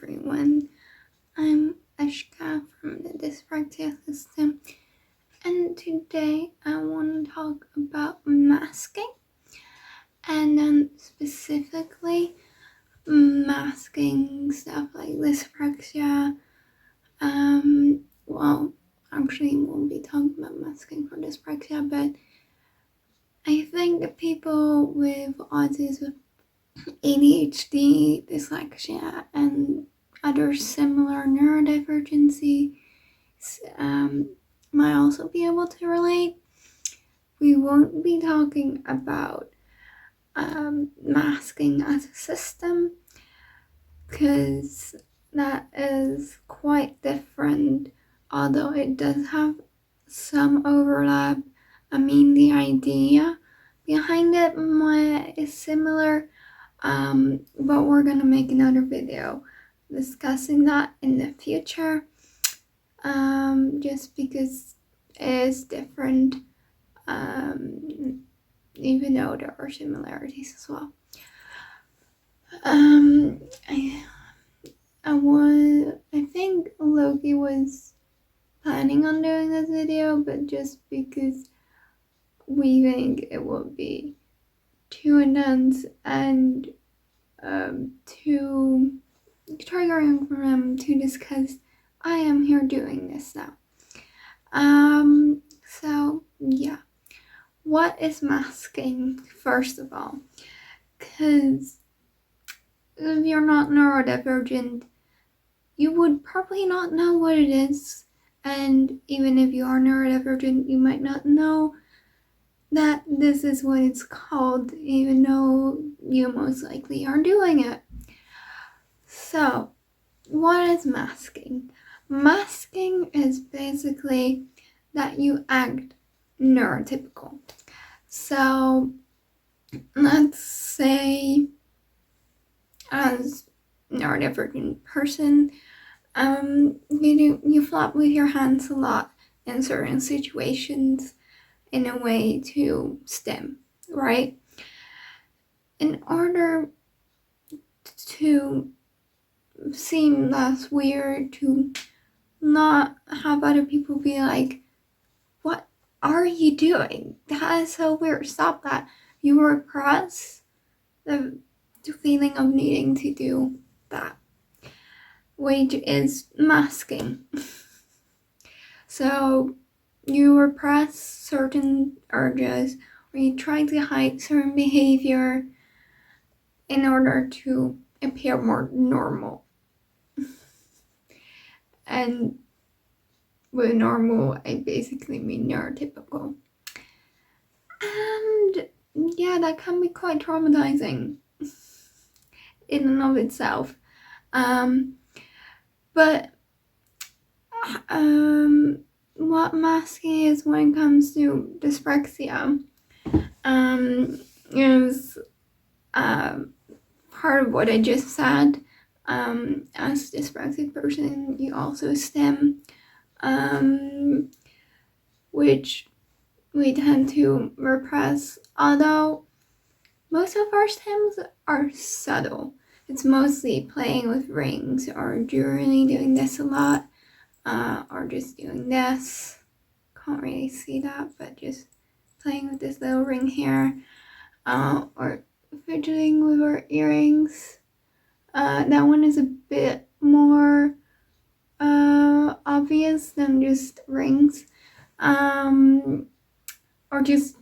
everyone. I'm Aska from the Dyspraxia system, and today I want to talk about masking, and then specifically masking stuff like dyspraxia. Well, actually, we won't be talking about masking for dyspraxia, but I think people with autism, ADHD, dyslexia, and other similar neurodivergencies might also be able to relate. We won't be talking about masking as a system because that is quite different, although it does have some overlap. I mean, the idea behind it is similar, but we're gonna make another video discussing that in the future, just because it is different, even though there are similarities as well. I think Loki was planning on doing this video, but just because we think it would be too intense and too triggering for him to discuss, I am here doing this now. So yeah, what is masking, first of all? Because if you're not neurodivergent, you would probably not know what it is, and even if you are neurodivergent, you might not know that this is what it's called, even though you most likely are doing it. So, what is masking? Masking is basically that you act neurotypical. So, let's say as neurodivergent person, you flap with your hands a lot in certain situations in a way to stim, right? In order to seem less weird, to not have other people be like, what are you doing? That is so weird, stop that. You repress the feeling of needing to do that, which is masking. So you repress certain urges, or you try to hide certain behavior in order to appear more normal. And with normal, I basically mean neurotypical. And yeah, that can be quite traumatizing in and of itself. But what masking is when it comes to dyspraxia is part of what I just said. As a dyspraxic person, you also stim, which we tend to repress, although most of our stims are subtle. It's mostly playing with rings, or really doing this a lot, or just doing this. Can't really see that, but just playing with this little ring here, or fidgeting with our earrings. That one is a bit more obvious than just rings, or just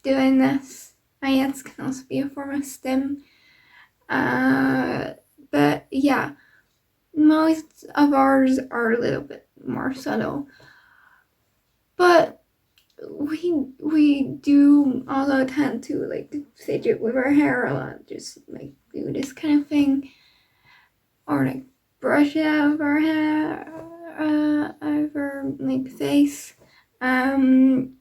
doing this. My hands can also be a form of stim. But yeah, most of ours are a little bit more subtle. But we do also tend to like fidget with our hair a lot, just like do this kind of thing, or like brush it out of our hair, out of our like face, and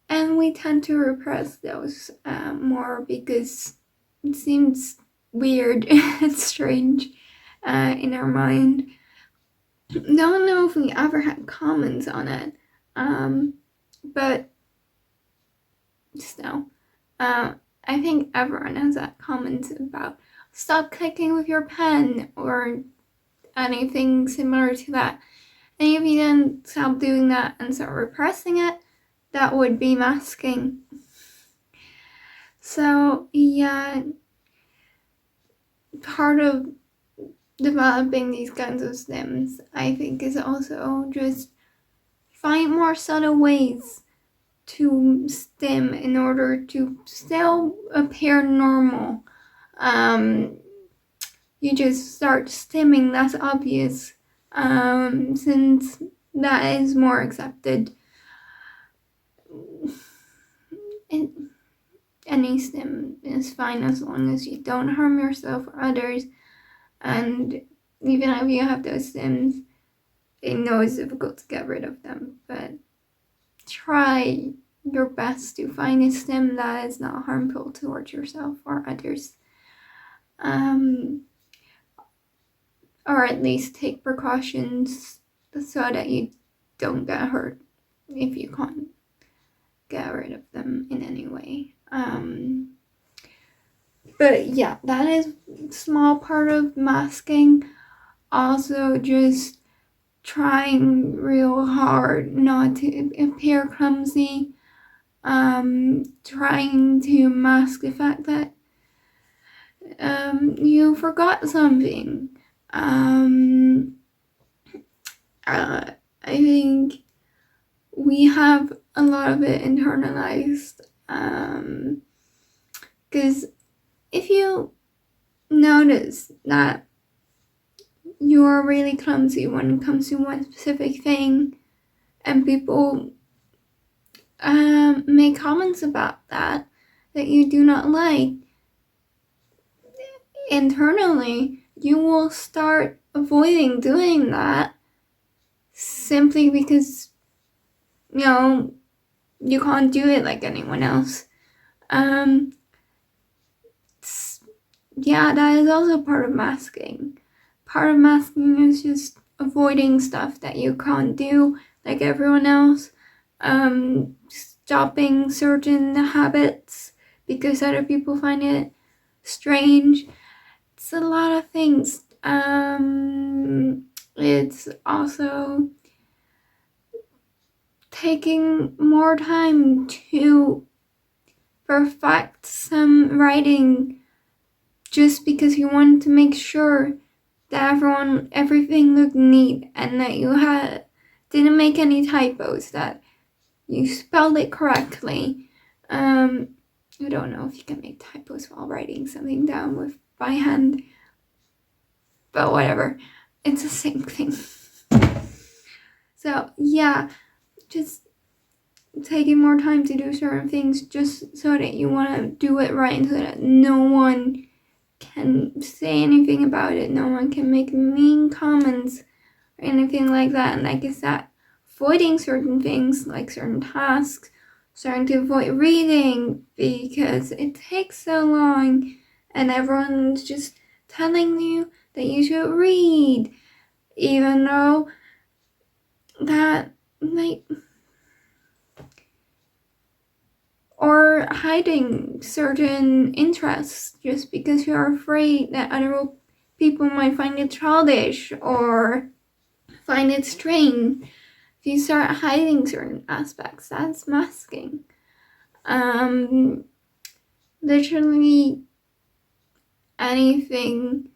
we tend to repress those more because it seems weird and strange in our mind. Don't know if we ever had comments on it, but still, I think everyone has had comments about stop clicking with your pen or anything similar to that. And if you then stop doing that and start repressing it, that would be masking. So yeah, part of developing these kinds of stims, I think, is also just find more subtle ways to stim in order to still appear normal. You just start stimming less obvious, since that is more accepted. Any stim is fine as long as you don't harm yourself or others. And even if you have those stims, I know it's difficult to get rid of them, but try your best to find a stim that is not harmful towards yourself or others. Or at least take precautions so that you don't get hurt if you can't get rid of them in any way. But yeah, that is a small part of masking. Also, just trying real hard not to appear clumsy. Trying to mask the fact that you forgot something. I think we have a lot of it internalized. Because if you notice that you are really clumsy when it comes to one specific thing, and people make comments about that you do not like, internally you will start avoiding doing that simply because you can't do it like anyone else. Yeah, that is also part of masking. Part of masking is just avoiding stuff that you can't do like everyone else. Stopping certain habits because other people find it strange. It's a lot of things. It's also taking more time to perfect some writing just because you want to make sure that everything looked neat and that you didn't make any typos, that you spelled it correctly. I don't know if you can make typos while writing something down by hand, but whatever, it's the same thing. So yeah, just taking more time to do certain things just so that you want to do it right, so that no one can say anything about it, no one can make mean comments or anything like that. And like I said, avoiding certain things like certain tasks, starting to avoid reading because it takes so long and everyone's just telling you that you should read, even though that, or hiding certain interests just because you're afraid that other people might find it childish or find it strange. If you start hiding certain aspects, that's masking. Literally anything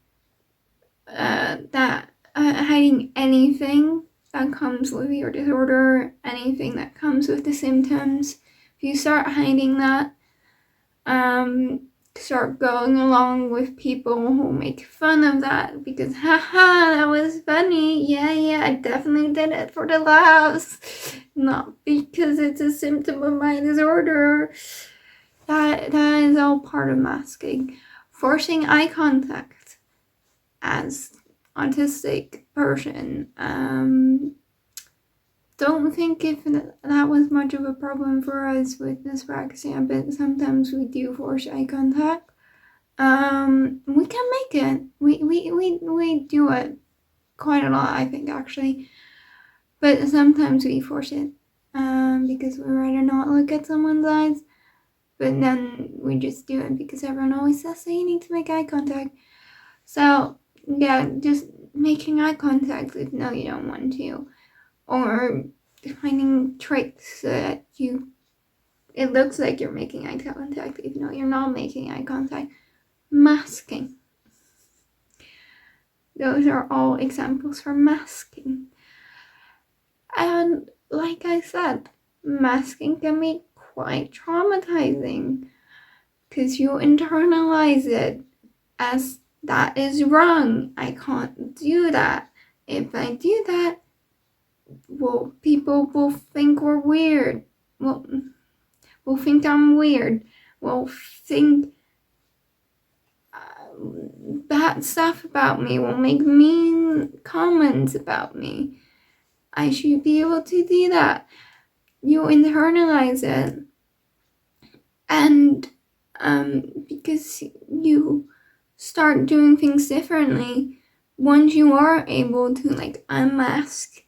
hiding anything that comes with your disorder, anything that comes with the symptoms. If you start hiding that, start going along with people who make fun of that because, haha, that was funny. Yeah, I definitely did it for the laughs, not because it's a symptom of my disorder. That is all part of masking. Forcing eye contact as autistic person. Don't think if that was much of a problem for us with dyspraxia, but sometimes we do force eye contact. We can make it. We do it quite a lot, I think, actually. But sometimes we force it because we'd rather not look at someone's eyes. But then we just do it because everyone always says that you need to make eye contact. So yeah, just making eye contact if no you don't want to, or finding tricks so that it looks like you're making eye contact even though you're not making eye contact. Masking. Those are all examples for masking. And like I said, masking can be quite traumatizing because you internalize it as that is wrong. I can't do that. If I do that, well, people will think we're weird. Will think I'm weird. Will think bad stuff about me. Will make mean comments about me. I should be able to do that. You internalize it, and because you start doing things differently, once you are able to like unmask,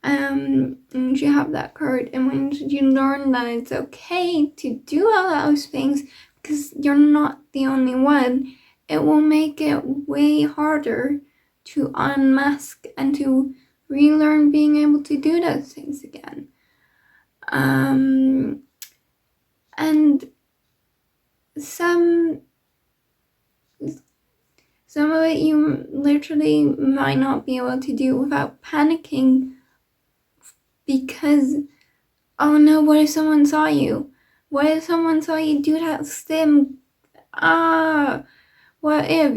and you have that courage, and when you learn that it's okay to do all those things because you're not the only one, it will make it way harder to unmask and to relearn being able to do those things again. And some of it you literally might not be able to do without panicking because, oh no, what if someone saw you? What if someone saw you do that stim? What if,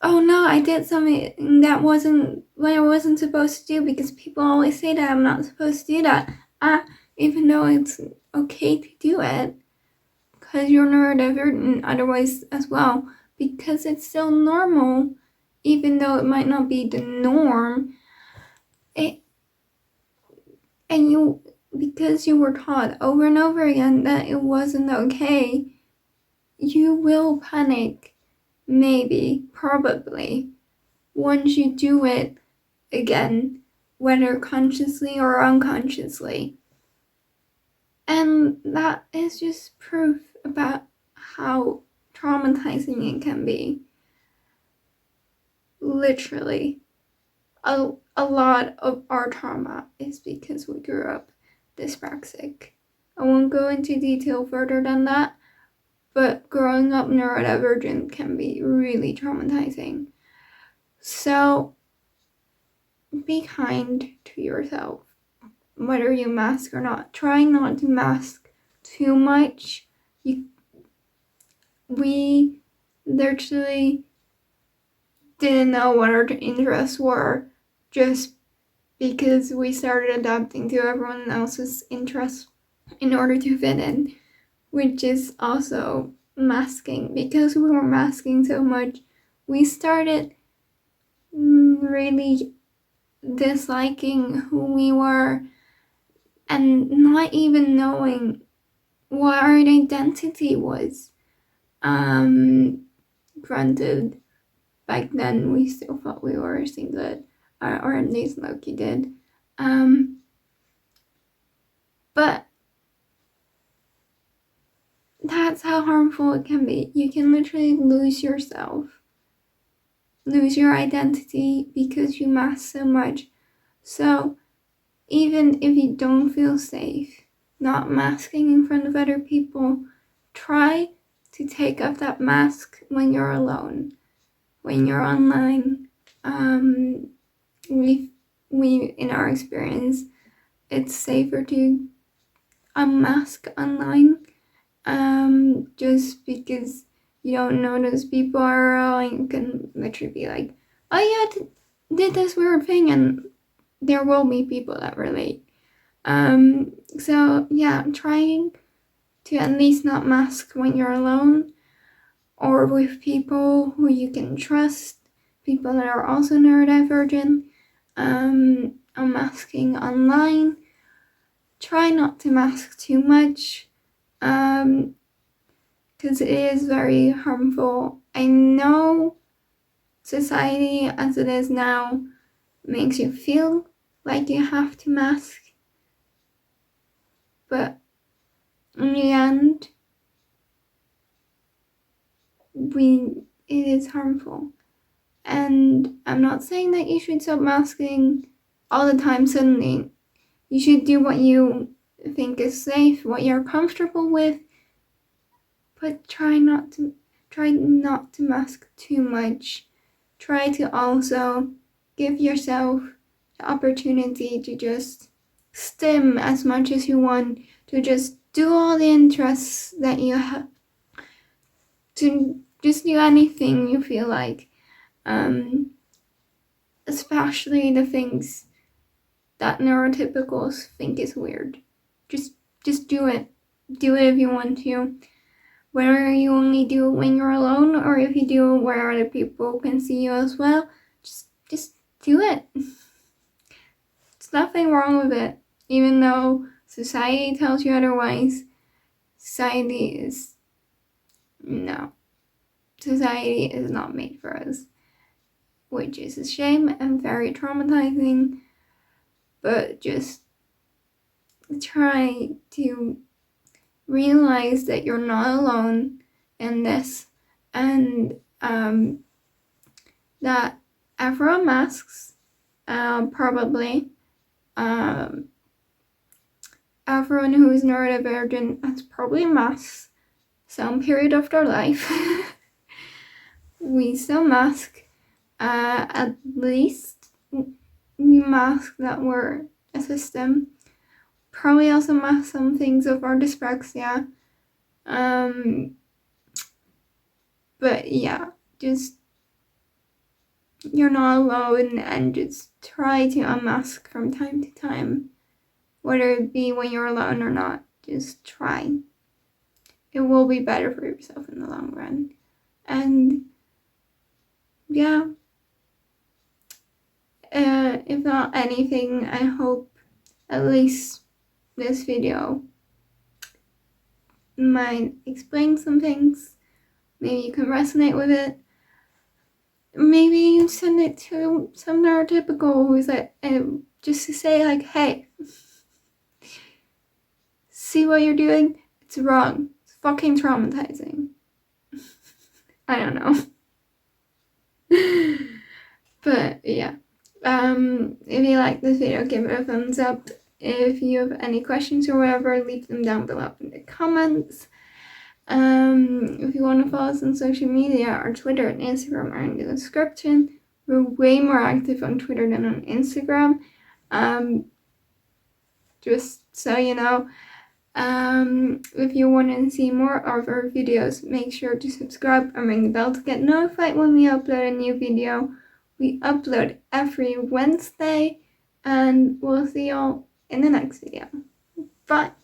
oh no, I did something that wasn't what I wasn't supposed to do because people always say that I'm not supposed to do that. Even though it's okay to do it because you're neurodivergent otherwise as well, because it's still normal, even though it might not be the norm. Because you were taught over and over again that it wasn't okay, you will panic, maybe, probably, once you do it again, whether consciously or unconsciously. And that is just proof about how traumatizing it can be. Literally, a lot of our trauma is because we grew up dyspraxic. I won't go into detail further than that, but growing up neurodivergent can be really traumatizing. So be kind to yourself, whether you mask or not. Try not to mask too much. We literally didn't know what our interests were just because we started adapting to everyone else's interests in order to fit in, which is also masking. Because we were masking so much, we started really disliking who we were and not even knowing what our identity was. Granted, back then we still thought we were singlet, or at least Loki did. But that's how harmful it can be. You can literally lose yourself, lose your identity because you mask so much. So even if you don't feel safe not masking in front of other people, try to take off that mask when you're alone, when you're online. We in our experience, it's safer to unmask online, just because you don't know those people are, and you can literally be like, oh yeah, did this weird thing, and there will be people that relate. So yeah, trying to at least not mask when you're alone or with people who you can trust, people that are also neurodivergent. Unmasking online. Try not to mask too much, because it is very harmful. I know society as it is now makes you feel like you have to mask, but in the end, it is harmful. And I'm not saying that you should stop masking all the time suddenly. You should do what you think is safe, what you're comfortable with, but try not to mask too much. Try to also give yourself the opportunity to just stim as much as you want, to just do all the interests that you have, to just do anything you feel like, especially the things that neurotypicals think is weird. Just do it. Do it if you want to. Whether you only do it when you're alone or if you do it where other people can see you as well, just do it. There's nothing wrong with it, even though society tells you otherwise. Society is not made for us, which is a shame and very traumatizing. But just try to realize that you're not alone in this, and that everyone masks, probably. Everyone who is neurodivergent has probably masked some period of their life. We still mask, at least we mask that we're a system. Probably also mask some things of our dyspraxia. But yeah, just you're not alone, and just try to unmask from time to time, whether it be when you're alone or not. Just try. It will be better for yourself in the long run. And yeah, if not anything, I hope at least this video might explain some things. Maybe you can resonate with it. Maybe you send it to some neurotypical who's like, just to say like, hey, see what you're doing? It's wrong. It's fucking traumatizing. I don't know. But yeah. If you like this video, give it a thumbs up. If you have any questions or whatever, leave them down below in the comments. If you want to follow us on social media, our Twitter and Instagram are in the description. We're way more active on Twitter than on Instagram. Just so you know. If you want to see more of our videos, make sure to subscribe and ring the bell to get notified when we upload a new video. We upload every Wednesday, and we'll see y'all in the next video. Bye!